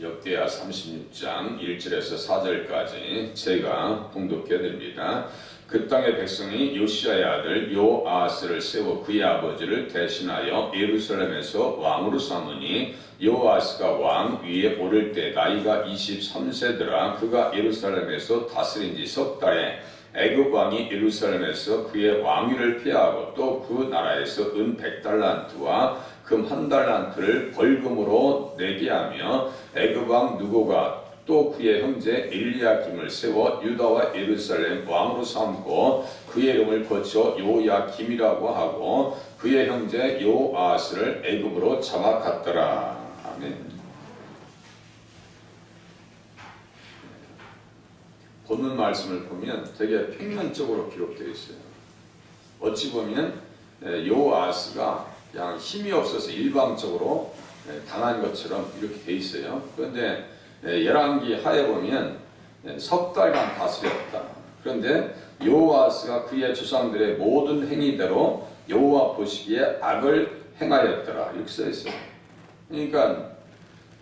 역대하 36장 1절에서 4절까지 제가 봉독해 드립니다. 그 땅의 백성이 요시야의 아들 요아스를 세워 그의 아버지를 대신하여 예루살렘에서 왕으로 삼으니 요아스가 왕 위에 오를 때 나이가 23세더라. 그가 예루살렘에서 다스린 지 석 달에 애굽 왕이 예루살렘에서 그의 왕위를 폐하고 또 그 나라에서 은 100달란트와 금 1달란트를 벌금으로 내게 하며 애굽 왕 누고가 또 그의 형제 엘리야김을 세워 유다와 예루살렘 왕으로 삼고 그의 이름을 거쳐 요야김이라고 하고 그의 형제 요아스를 애굽으로 잡아갔더라. 아멘. 본문 말씀을 보면 되게 평면적으로 기록되어 있어요. 어찌 보면 요아스가 그냥 힘이 없어서 일방적으로 당한 것처럼 이렇게 돼 있어요. 그런데 열왕기 하에 보면 석 달간 다스렸다. 그런데 요아스가 그의 조상들의 모든 행위대로 여호와 보시기에 악을 행하였더라. 이렇게 써 있어요. 그러니까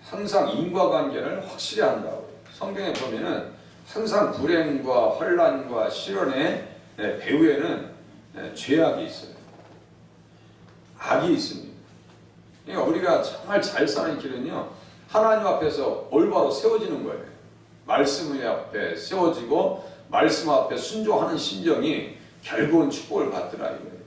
항상 인과관계를 확실히 한다고. 성경에 보면은 항상 불행과 환난과 시련의 배후에는 죄악이 있어요. 악이 있습니다. 그러니까 우리가 정말 잘 사는 길은요, 하나님 앞에서 올바로 세워지는 거예요. 말씀 앞에 세워지고 말씀 앞에 순종하는 심정이 결국은 축복을 받더라 이거예요.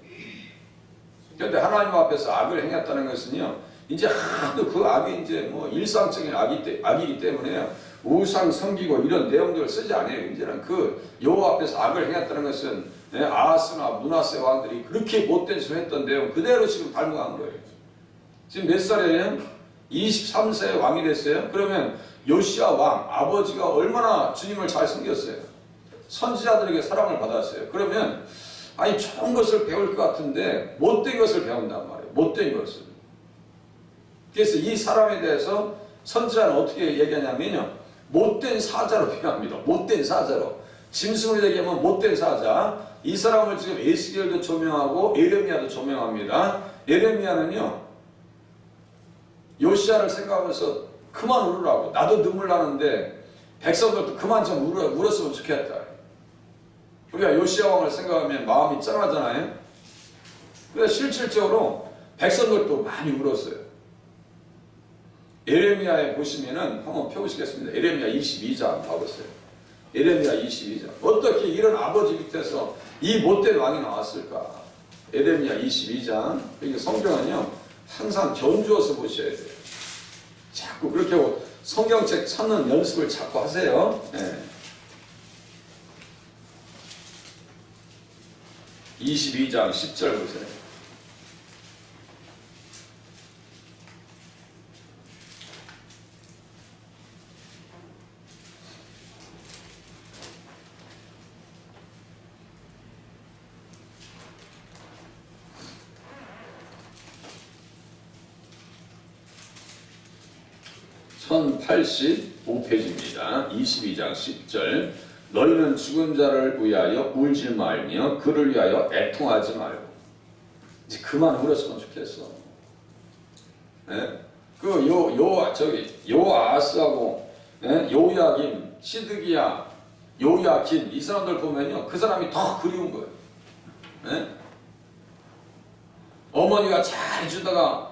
그런데 하나님 앞에서 악을 행했다는 것은요, 이제 하도 그 악이 이제 뭐 일상적인 악이기 때문에 우상 섬기고 이런 내용들을 쓰지 않아요. 이제는 그 여호와 앞에서 악을 행했다는 것은 아하스나 므낫세 왕들이 그렇게 못된 짓을 했던 내용 그대로 지금 닮아간 거예요. 지금 몇 살이에요? 23세 왕이 됐어요. 그러면 요시야 왕 아버지가 얼마나 주님을 잘 섬겼어요. 선지자들에게 사랑을 받았어요. 그러면 아니 좋은 것을 배울 것 같은데 못된 것을 배운단 말이에요. 못된 것을. 그래서 이 사람에 대해서 선지자는 어떻게 얘기하냐면요, 못된 사자로 표현합니다. 못된 사자로. 짐승으로 얘기하면 못된 사자. 이 사람을 지금 에스겔도 조명하고 에레미야도 조명합니다. 에레미야는요, 요시야를 생각하면서 그만 울으라고. 나도 눈물 나는데 백성들도 그만 좀 울었으면 좋겠다. 우리가 요시야 왕을 생각하면 마음이 짠하잖아요. 그래서 실질적으로 백성들도 많이 울었어요. 에레미야에 보시면은 한번 펴보시겠습니다. 에레미야 22장 봐보세요. 에레미야 22장. 어떻게 이런 아버지 밑에서 이 못된 왕이 나왔을까? 에레미야 22장. 이게 성경은요, 항상 견주어서 보셔야 돼요. 자꾸 그렇게 하고 성경책 찾는 연습을 자꾸 하세요. 네. 22장 10절 보세요. (1085페이지입니다) 22장 10절. 너희는 죽은 자를 위하여 울지 말며 그를 위하여 애통하지 말고. 이제 그만 울었으면 좋겠어. 네? 요아스하고 요야김, 시드기야, 요야긴 이 사람들 보면요, 그 사람이 더 그리운 거예요. 네? 어머니가 잘 해주다가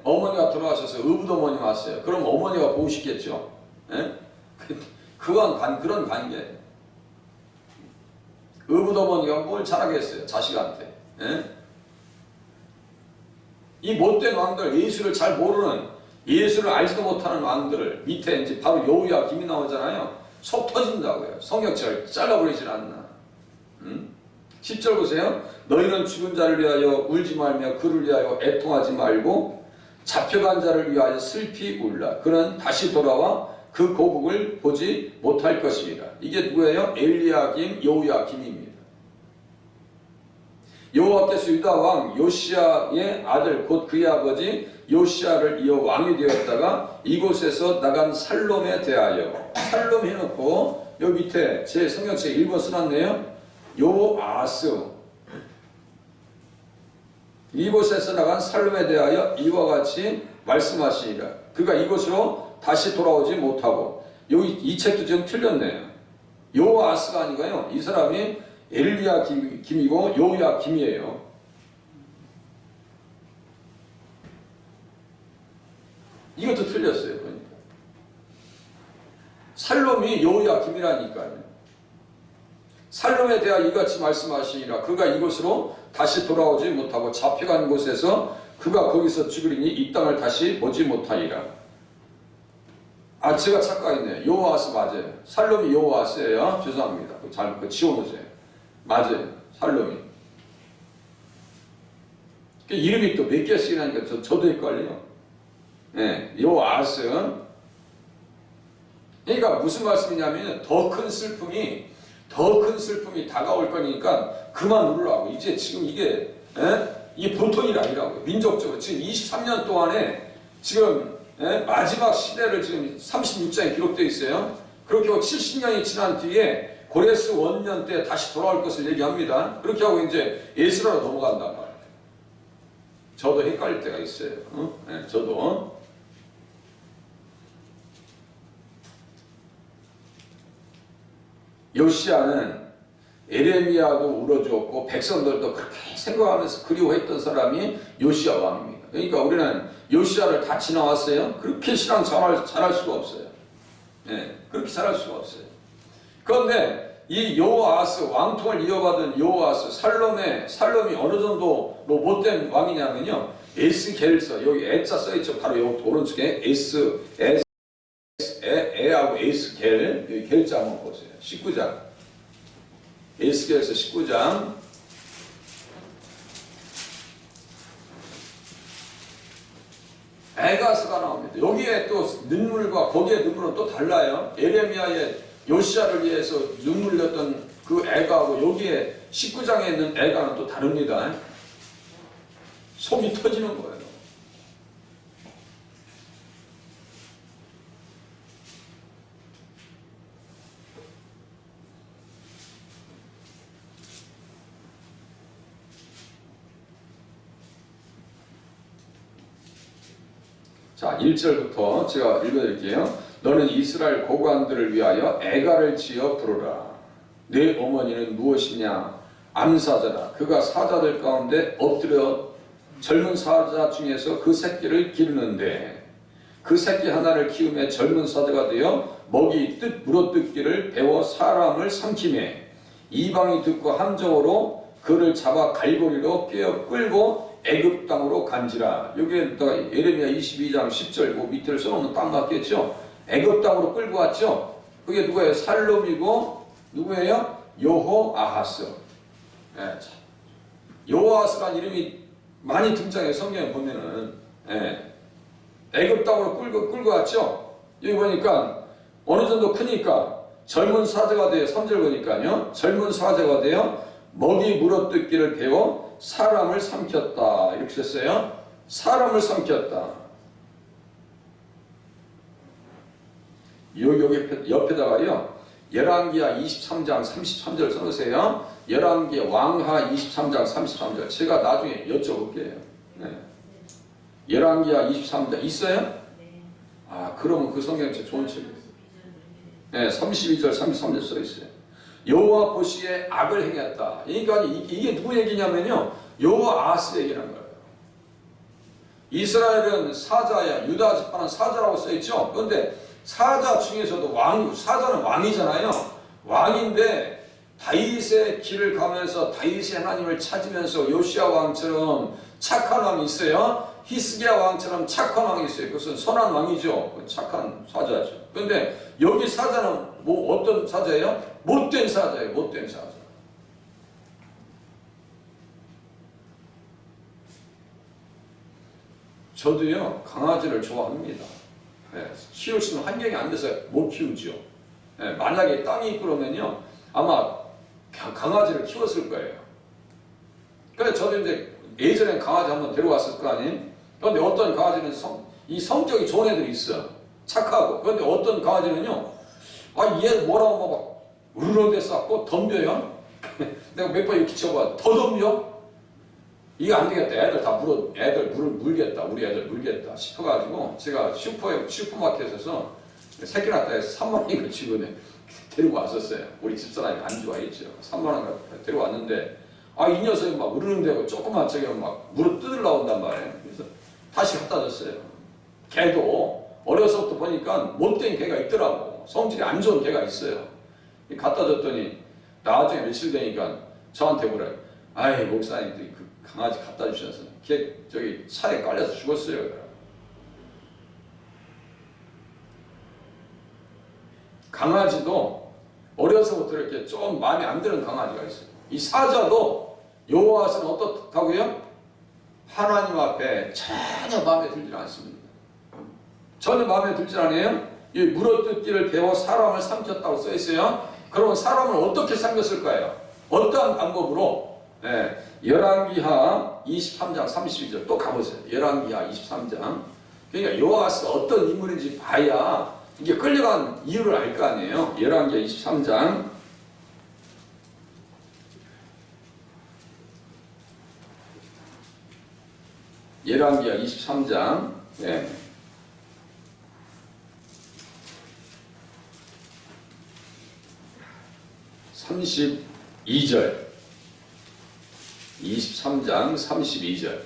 어머니가 돌아가셔서 의붓어머니 왔어요. 그럼 어머니가 보고 싶겠죠. 그런 관계예요. 의붓어머니가 뭘 잘하겠어요, 자식한테. 이 못된 왕들, 예수를 잘 모르는, 예수를 알지도 못하는 왕들을 밑에 이제 바로 여우야 김이 나오잖아요. 속 터진다고요. 성경책을 잘라버리질 않나. 10절 보세요. 너희는 죽은 자를 위하여 울지 말며 그를 위하여 애통하지 말고 잡혀간 자를 위하여 슬피 울라. 그는 다시 돌아와 그 고국을 보지 못할 것입니다. 이게 누구예요? 엘리야김, 여호야김입니다. 여호와께서 유다 왕 요시야의 아들 곧 그의 아버지 요시야를 이어 왕이 되었다가 이곳에서 나간 살롬에 대하여, 살롬 해놓고 여기 밑에 제 성경책에 1번 써놨네요. 요아스. 이곳에서 나간 살롬에 대하여 이와 같이 말씀하시니라. 그가 이곳으로 다시 돌아오지 못하고. 여기 이 책도 지금 틀렸네요. 요아스가 아니고요. 이 사람이 엘리야 김이고 요야 김이에요. 이것도 틀렸어요. 그러니까. 살롬이 요야 김이라니까요. 살롬에 대하여 이같이 말씀하시니라. 그가 이곳으로 다시 돌아오지 못하고 잡혀간 곳에서 그가 거기서 죽으리니 이 땅을 다시 보지 못하리라. 아, 제가 착각했네요. 요아스 맞아요. 살롬이 요아스예요. 죄송합니다. 잘못 지워놓으세요. 맞아요. 살롬이. 이름이 또 몇 개씩 하니까 저도 헷갈려요. 네, 요아스. 그러니까 무슨 말씀이냐면 더 큰 슬픔이 다가올 거니까 그만 울으라고. 이제 지금 이게 이게 보통 일 아니라고요. 민족적으로 지금 23년 동안에 지금 마지막 시대를 지금 36장에 기록되어 있어요. 그렇게 하고 70년이 지난 뒤에 고레스 원년 때 다시 돌아올 것을 얘기합니다. 그렇게 하고 이제 에스라로 넘어간단 말이에요. 저도 헷갈릴 때가 있어요. 저도. 요시야는 에레미야도 울어주었고 백성들도 그렇게 생각하면서 그리워했던 사람이 요시야 왕입니다. 그러니까 우리는 요시야를 다 지나왔어요. 그렇게 신앙 잘할 수가 없어요. 그렇게 잘할 수가 없어요. 그런데 이 요아스, 왕통을 이어받은 요아스, 살롬이 어느 정도로 못된 왕이냐면요. 에스겔서, 여기 에자 써있죠. 바로 여기 오른쪽에 에하고 에스겔, 여기 겔자 한번 보세요. 19장. 에스겔서 19장. 에가스가 나옵니다. 여기에 또 눈물과 거기에 눈물은 또 달라요. 에레미야의 요시야를 위해서 눈물 흘렸던 그 애가하고 여기에 19장에 있는 애가는 또 다릅니다. 속이 터지는 거예요. 자, 1절부터 제가 읽어드릴게요. 너는 이스라엘 고관들을 위하여 애가를 지어 부르라. 내 어머니는 무엇이냐? 암사자다. 그가 사자들 가운데 엎드려 젊은 사자 중에서 그 새끼를 기르는데 그 새끼 하나를 키우며 젊은 사자가 되어 먹이 물어뜯기를 배워 사람을 삼키매 이방이 듣고 함정으로 그를 잡아 갈고리로 꿰어 끌고 애굽 땅으로 간지라. 여기에다가 예레미야 22장 10절 그 밑에를 써놓으면 딱 맞겠죠. 애굽 땅으로 끌고 왔죠. 그게 누구예요? 살롬이고 누구예요? 여호아하스. 여호아하스란 이름이 많이 등장해요. 성경에 보면은 애굽 땅으로 끌고 왔죠. 여기 보니까 어느 정도 크니까 젊은 사자가 되어 3절 보니까요. 젊은 사자가 되어 먹이 물어뜯기를 배워 사람을 삼켰다. 이렇게 썼어요. 사람을 삼켰다. 여기 옆에다가요. 열왕기하 23장 33절 써놓으세요. 열왕기 왕하 23장 33절. 제가 나중에 여쭤볼게요. 열왕기하 23장 있어요? 아, 그러면 그 성경 진짜 좋은 책이에요. 32절 33절 써있어요. 여호와 보시기에 악을 행했다. 그러니까 이게 누구 얘기냐면요. 여호아스 얘기라는 거예요. 이스라엘은 사자야. 유다 지파는 사자라고 써있죠. 그런데 사자 중에서도 사자는 왕이잖아요. 왕인데 다윗의 길을 가면서 다윗의 하나님을 찾으면서 요시야 왕처럼 착한 왕이 있어요. 히스기야 왕처럼 착한 왕이 있어요. 그것은 선한 왕이죠. 착한 사자죠. 그런데 여기 사자는 어떤 사자예요? 못된 사자예요. 못된 사자. 저도요 강아지를 좋아합니다. 키울 수 있는 환경이 안 돼서 못 키우죠. 만약에 땅이 있고 그러면요 아마 강아지를 키웠을 거예요. 그래서 저도 이제 예전에 강아지 한번 데려왔을 거 아니에요. 그런데 어떤 강아지는 성격이 좋은 애들이 있어. 착하고. 그런데 어떤 강아지는요 얘 뭐라고 막 으르렁대 쌓고 덤벼요. 내가 몇 번 이렇게 쳐봐. 더 덤벼? 이게 안 되겠다. 애들 물을 물겠다. 우리 애들 물겠다 싶어가지고 제가 슈퍼마켓에서 새끼 낳다 해서 3만 원인가 주고 데리고 왔었어요. 우리 집사람이 안 좋아했죠. 3만 원 데리고 왔는데 이 녀석이 막 우르는데 조그만 저기 막 물을 뜯으러 나온단 말이에요. 그래서 다시 갖다 줬어요. 걔도 어려서부터 보니까 못된 개가 있더라고. 성질이 안 좋은 개가 있어요. 갖다 줬더니 나중에 며칠 되니까 저한테 그래. 아이 목사님 그 강아지 갖다 주셔서 걔 저기 차에 깔려서 죽었어요. 강아지도 어려서부터 이렇게 좀 마음에 안 드는 강아지가 있어요. 이 사자도 여호와께서는 어떻다고요? 하나님 앞에 전혀 마음에 들지 않습니다. 전혀 마음에 들지 않아요? 이 물어뜯기를 배워 사람을 삼켰다고 써 있어요. 그러면 사람을 어떻게 삼겼을까요? 어떠한 방법으로? 열왕기하 23장 32절 또 가보세요. 열왕기하 23장. 그러니까 여호와께서 어떤 인물인지 봐야 이게 끌려간 이유를 알 거 아니에요. 열왕기하 23장. 열왕기하 23장. 32절. 23장 32절.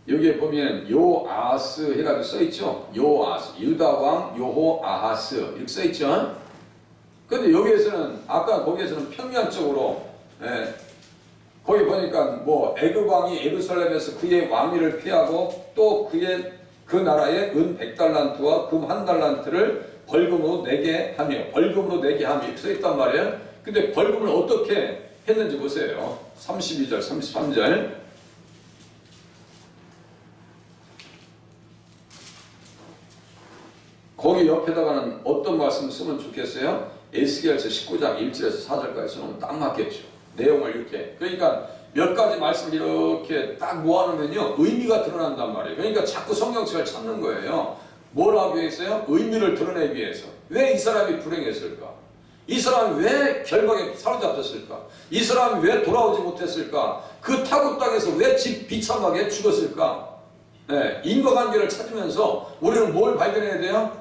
여기에 보면 요아스 해가지고 써있죠. 요아스, 유다왕 요호아하스 이렇게 써있죠. 근데 여기에서는 아까 거기에서는 평면적으로 거기 보니까 뭐 애굽왕이 예루살렘에서 그의 왕위를 피하고 또 그 나라에 은 100달란트와 금 1달란트를 벌금으로 내게 하며 이렇게 써있단 말이에요. 근데 벌금을 어떻게 했는지 보세요. 32절 33절. 거기 옆에다가는 어떤 말씀을 쓰면 좋겠어요? 에스겔서 19장 1절에서 4절까지 쓰면 딱 맞겠죠. 내용을 이렇게. 그러니까 몇 가지 말씀을 이렇게 딱 모아놓으면요. 의미가 드러난단 말이에요. 그러니까 자꾸 성경책을 찾는 거예요. 뭘 하기 위해서요? 의미를 드러내기 위해서. 왜 이 사람이 불행했을까? 이 사람이 왜 결박에 사로잡혔을까? 이 사람이 왜 돌아오지 못했을까? 그 타국 땅에서 왜 비참하게 죽었을까? 인과관계를 찾으면서 우리는 뭘 발견해야 돼요?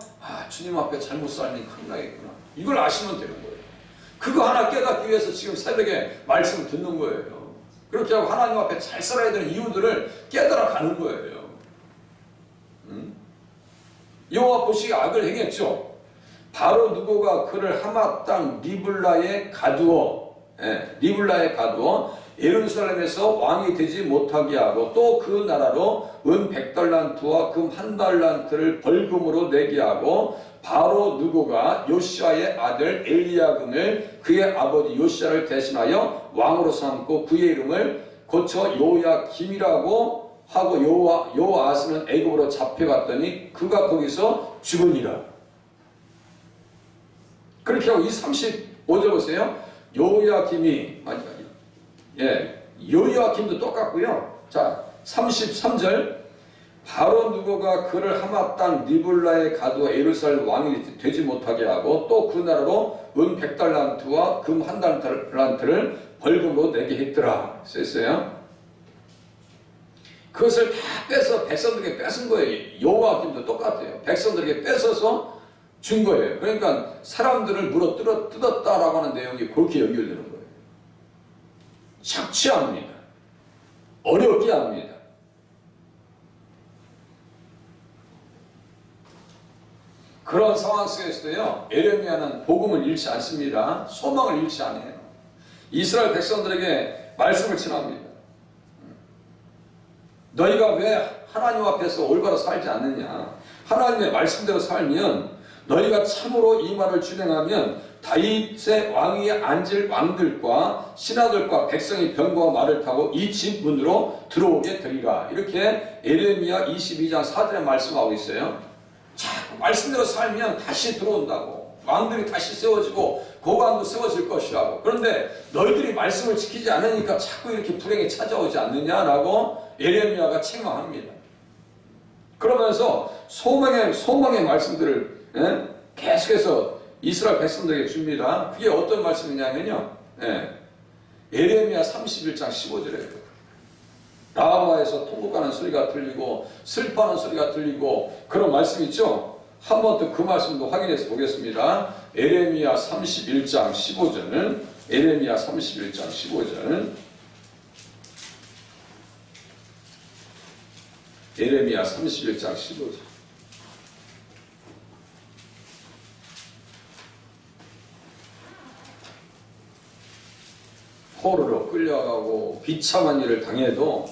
주님 앞에 잘못 살니 큰일 나겠구나. 이걸 아시면 되는 거예요. 그거 하나 깨닫기 위해서 지금 새벽에 말씀을 듣는 거예요. 그렇게 하고 하나님 앞에 잘 살아야 되는 이유들을 깨달아 가는 거예요. 여호와 보시기에 악을 행했죠. 바로 누구가 그를 하마 땅 리블라에 가두어 예루살렘에서 왕이 되지 못하게 하고 또 그 나라로 은 100달란트와 금 1달란트를 벌금으로 내게 하고 바로 누구가 요시아의 아들 엘리야금을 그의 아버지 요시아를 대신하여 왕으로 삼고 그의 이름을 고쳐 요야김이라고 하고 요아스는 애굽으로 잡혀갔더니 그가 거기서 죽으니라. 그렇게 하고 이 35절 보세요. 요야김이 요야김도 똑같고요. 자 33절 바로 누구가 그를 하마 땅 리블라에 가두어 예루살렘 왕이 되지 못하게 하고 또 그 나라로 은 100달란트와 금 1달란트를 벌금으로 내게 했더라. 썼어요. 그것을 다 빼서 백성들에게 뺏은 거예요. 여호와김도 똑같아요. 백성들에게 뺏어서 준 거예요. 그러니까 사람들을 물어 뜯었다라고 하는 내용이 그렇게 연결되는 거예요. 착취합니다. 어렵게 합니다. 그런 상황 속에서도요, 예레미야는 복음을 잃지 않습니다. 소망을 잃지 않아요. 이스라엘 백성들에게 말씀을 전합니다. 너희가 왜 하나님 앞에서 올바로 살지 않느냐? 하나님의 말씀대로 살면 너희가 참으로 이 말을 준행하면 다윗의 왕위에 앉을 왕들과 신하들과 백성이 병거와 말을 타고 이 집 문으로 들어오게 되리라. 이렇게 예레미야 22장 4절에 말씀하고 있어요. 자꾸 말씀대로 살면 다시 들어온다고. 왕들이 다시 세워지고 고관도 세워질 것이라고. 그런데 너희들이 말씀을 지키지 않으니까 자꾸 이렇게 불행이 찾아오지 않느냐라고 예레미야가 책망합니다. 그러면서 소망의 말씀들을 계속해서 이스라엘 백성들에게 줍니다. 그게 어떤 말씀이냐면요. 에레미야 31장 15절에 라마에서 통곡하는 소리가 들리고 슬퍼하는 소리가 들리고 그런 말씀 있죠. 한 번 더 그 말씀도 확인해서 보겠습니다. 에레미야 31장 15절, 에레미야 31장 15절, 에레미야 31장 15절. 포로로 끌려가고 비참한 일을 당해도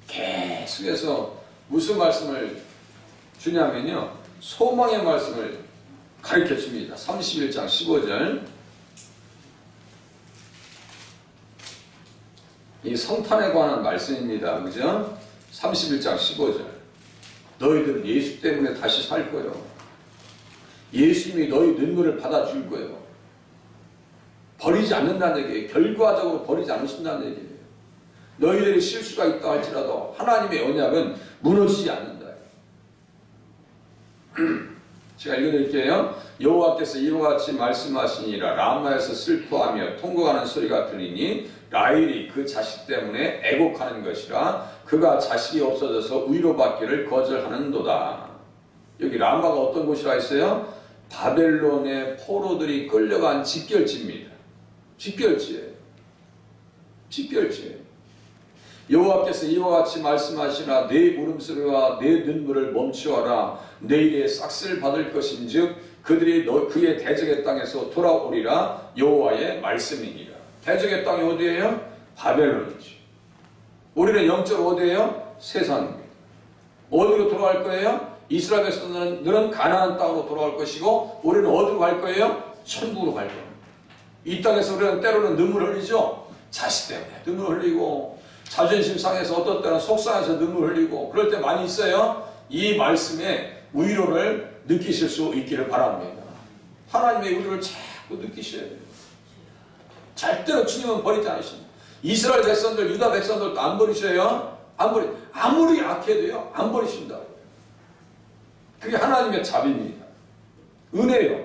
계속해서 무슨 말씀을 주냐면요. 소망의 말씀을 가르쳐 줍니다. 31장 15절. 이 성탄에 관한 말씀입니다. 그죠? 31장 15절. 너희들은 예수 때문에 다시 살 거요. 예수님이 너희 눈물을 받아줄 거예요. 버리지 않는다는 얘기예요. 결과적으로 버리지 않으신다는 얘기예요. 너희들이 실수가 있다 할지라도 하나님의 언약은 무너지지 않는다. 제가 읽어드릴게요. 여호와께서 이와 같이 말씀하시니라. 라마에서 슬퍼하며 통곡하는 소리가 들리니 라헬이 그 자식 때문에 애곡하는 것이라. 그가 자식이 없어져서 위로받기를 거절하는도다. 여기 라마가 어떤 곳이라 했어요? 바벨론의 포로들이 끌려간 집결지입니다. 집결지예요. 집결지예요. 여호와께서 이와 같이 말씀하시나 내 울음소리와 내 눈물을 멈추어라. 내일에 싹쓸 받을 것인즉 그들이 그의 대적의 땅에서 돌아오리라. 여호와의 말씀이니라. 대적의 땅이 어디예요? 바벨론이죠. 우리는 영적으로 어디예요? 세상입니다. 어디로 돌아갈 거예요? 이스라엘 백성들은 가나안 땅으로 돌아갈 것이고 우리는 어디로 갈 거예요? 천국으로 갈 거예요. 이 땅에서 우리는 때로는 눈물 흘리죠. 자식 때문에 눈물 흘리고 자존심 상해서 어떤 때는 속상해서 눈물 흘리고 그럴 때 많이 있어요. 이 말씀에 위로를 느끼실 수 있기를 바랍니다. 하나님의 위로를 자꾸 느끼셔야 돼요. 절대로 주님은 버리지 않으십니다. 이스라엘 백성들, 유다 백성들도 안 버리셔요. 아무리 악해도요. 안 버리신다고요. 그게 하나님의 자비입니다. 은혜요.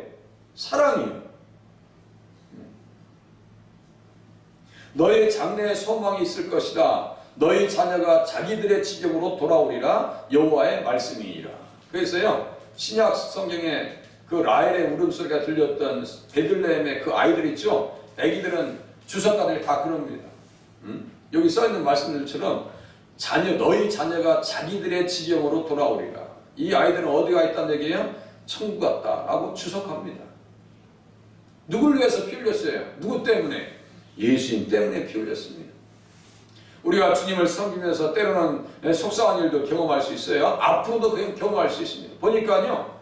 사랑이요. 너의 장래에 소망이 있을 것이다. 너희 자녀가 자기들의 지경으로 돌아오리라. 여호와의 말씀이니라. 그래서요. 신약 성경에 그 라헬의 울음소리가 들렸던 베들레헴의 그 아이들 있죠. 아기들은 주석가들이 다 그럽니다. 여기 써있는 말씀들처럼 너희 자녀가 자기들의 지경으로 돌아오리라. 이 아이들은 어디가 있다는 얘기예요? 천국 같다라고 주석합니다. 누굴 위해서 피 흘렸어요? 누구 때문에? 예수님 때문에 피 흘렸습니다. 우리가 주님을 섬기면서 때로는 속상한 일도 경험할 수 있어요. 앞으로도 경험할 수 있습니다. 보니까요.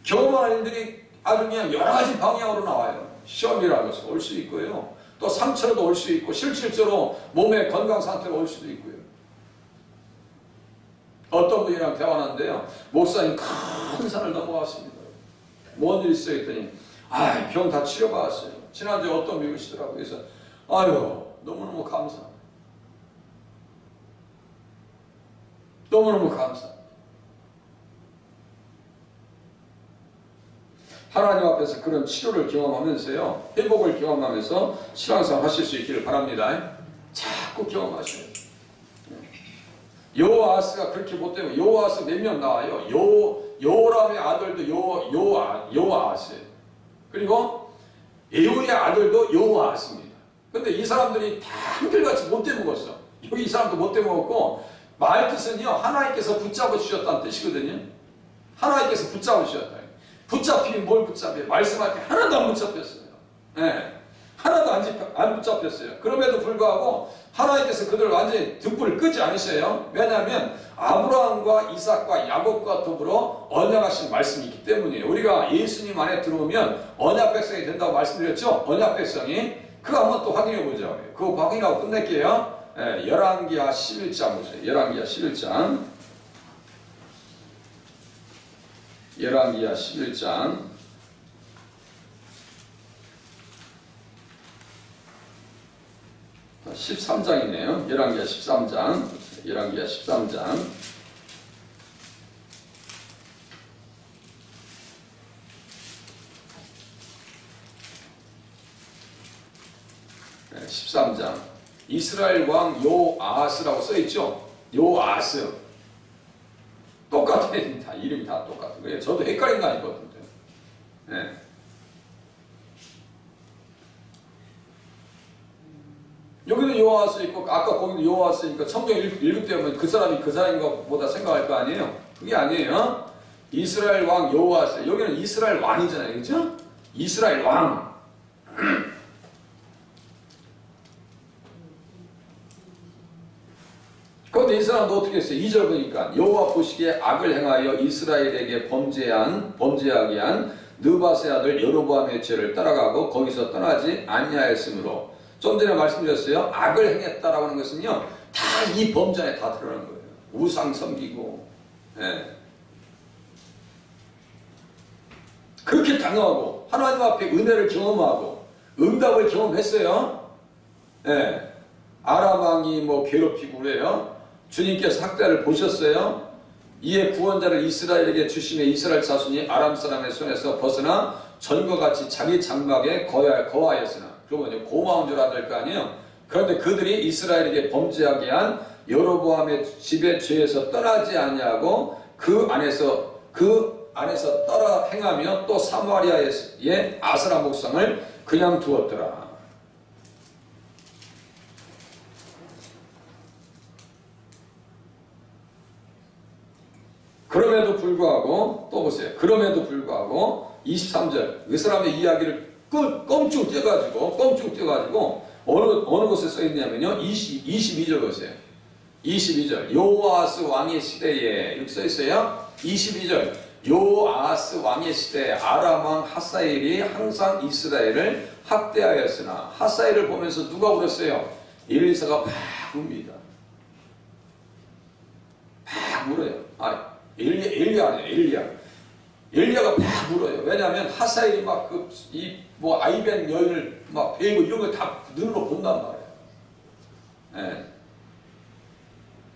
경험하는 일들이 아주 그냥 여러 가지 방향으로 나와요. 시험이라는 것은 올 수 있고요. 또 상처로도 올 수 있고 실질적으로 몸의 건강 상태로 올 수도 있고요. 어떤 분이랑 대화하는데요. 목사님 큰 산을 넘어갔습니다. 뭔 일 있어요? 했더니 병 다 치료받았어요. 지난주에 어떤 분이 오시더라고요. 그래서 너무너무 감사합니다. 너무너무 감사합니다. 하나님 앞에서 그런 치료를 경험하면서요. 회복을 경험하면서 신앙생활 하실 수 있기를 바랍니다. 자꾸 경험하셔야 돼요. 여호아스가 그렇게 못되면 여호아스 몇 명 나와요. 여호람의 아들도 여호아스예요. 그리고 예후의 아들도 여호아스입니다. 근데 이 사람들이 다 한결같이 못돼 먹었어. 여기 이 사람도 못돼 먹었고 말 뜻은요. 하나님께서 붙잡아 주셨다는 뜻이거든요. 하나님께서 붙잡아 주셨다. 붙잡히면 뭘 붙잡아요? 말씀할 때 하나도 안 붙잡혔어요. 네. 하나도 안 붙잡혔어요. 그럼에도 불구하고 하나님께서 그들을 완전히 등불을 끄지 않으셔요. 왜냐하면 아브라함과 이삭과 야곱과 더불어 언약하신 말씀이 있기 때문이에요. 우리가 예수님 안에 들어오면 언약 백성이 된다고 말씀드렸죠? 언약 백성이. 그거 한번 또 확인해 보죠. 그거 확인하고 끝낼게요. 열왕기하 11장 보세요. 열왕기하 11장. 열왕기하 11장. 13장이네요. 열왕기하 13장. 열왕기하 13장. 13장 이스라엘 왕 요아스라고 써있죠. 요아스 똑같아. 다 이름이 다 똑같은 거예요. 저도 헷갈린 거 아니거든요. 네. 여기도 요아스 있고 아까 거기도 요아스 있으니까 성경 읽을 때 보면 그 사람이 그 사람인 것보다 생각할 거 아니에요. 그게 아니에요. 이스라엘 왕 요아스. 여기는 이스라엘 왕이잖아요. 그렇죠? 이스라엘 왕. 그런데 이 사람도 어떻게 했어요? 2절 보니까 여호와 보시기에 악을 행하여 이스라엘에게 범죄하게 한 느바세 아들 여로보암의 죄를 따라가고 거기서 떠나지 아니하였으므로 좀 전에 말씀드렸어요. 악을 행했다라고 하는 것은요, 다 이 범죄 안에 다 들어가는 거예요. 우상 섬기고, 예. 그렇게 당하고 하나님 앞에 은혜를 경험하고 응답을 경험했어요. 예. 아람 왕이 뭐 괴롭히고 그래요. 주님께서 학대를 보셨어요. 이에 구원자를 이스라엘에게 주심에 이스라엘 자손이 아람 사람의 손에서 벗어나 전과 같이 자기 장막에 거하였으나, 그러고 이제 고마운 줄 알아야 될 거 아니에요. 그런데 그들이 이스라엘에게 범죄하게 한 여로보암의 집의 죄에서 떠나지 아니하고 그 안에서 떠나 행하며 또 사마리아의 아스라 목상을 그냥 두었더라. 그럼에도 불구하고 또 보세요. 그럼에도 불구하고 23절 그 사람의 이야기를 껌쭉 떼가지고 어느 곳에 써 있냐면요. 22절 보세요. 22절 요아스 왕의 시대에 이렇게 써 있어요. 22절 요아스 왕의 시대에 아람 왕 하사엘이 항상 이스라엘을 학대하였으나, 하사엘을 보면서 누가 울었어요? 엘리사가 막 웁니다. 막 울어요. 엘리야가 막 울어요. 왜냐하면 하사엘이 막 아이벤 여인을 막 베이고 이런 걸 다 눈으로 본단 말이에요. 네.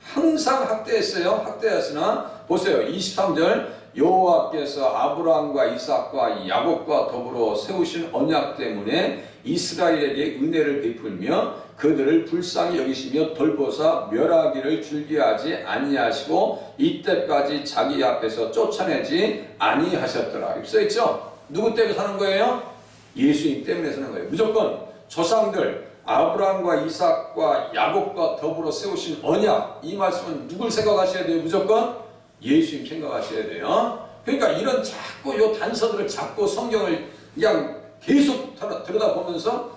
항상 학대했으나 보세요. 23절 여호와께서 아브라함과 이삭과 야곱과 더불어 세우신 언약 때문에 이스라엘에게 은혜를 베풀며 그들을 불쌍히 여기시며 돌보사 멸하기를 줄기하지 아니하시고 이때까지 자기 앞에서 쫓아내지 아니하셨더라. 이렇게 써있죠? 누구 때문에 사는 거예요? 예수님 때문에 사는 거예요. 무조건 조상들 아브라함과 이삭과 야곱과 더불어 세우신 언약, 이 말씀은 누굴 생각하셔야 돼요? 무조건 예수님 생각하셔야 돼요. 그러니까 이런 자꾸 요 단서들을 잡고 성경을 그냥 계속 들여다보면서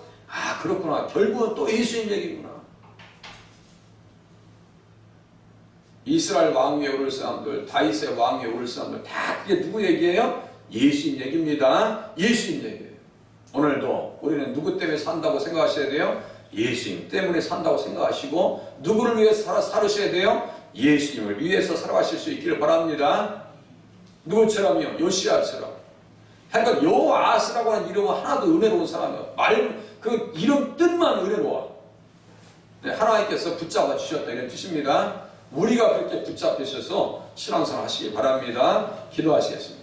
그렇구나. 결국은 또 예수님 얘기구나. 이스라엘 왕 위에 오를 사람들, 다윗의 왕 위에 오를 사람들 다 그게 누구 얘기예요? 예수님 얘기입니다. 예수님 얘기예요. 오늘도 우리는 누구 때문에 산다고 생각하셔야 돼요? 예수님 때문에 산다고 생각하시고 누구를 위해 살으셔야 돼요? 예수님을 위해서 살아가실 수 있기를 바랍니다. 누구처럼요? 요시야처럼. 그러니까 요아스라고 하는 이름은 하나도 은혜로운 사람이에요. 그 이름 뜻만 은혜로워. 네, 하나님께서 붙잡아 주셨다 이런 뜻입니다. 우리가 그렇게 붙잡히셔서 신앙생활 하시기 바랍니다. 기도하시겠습니다.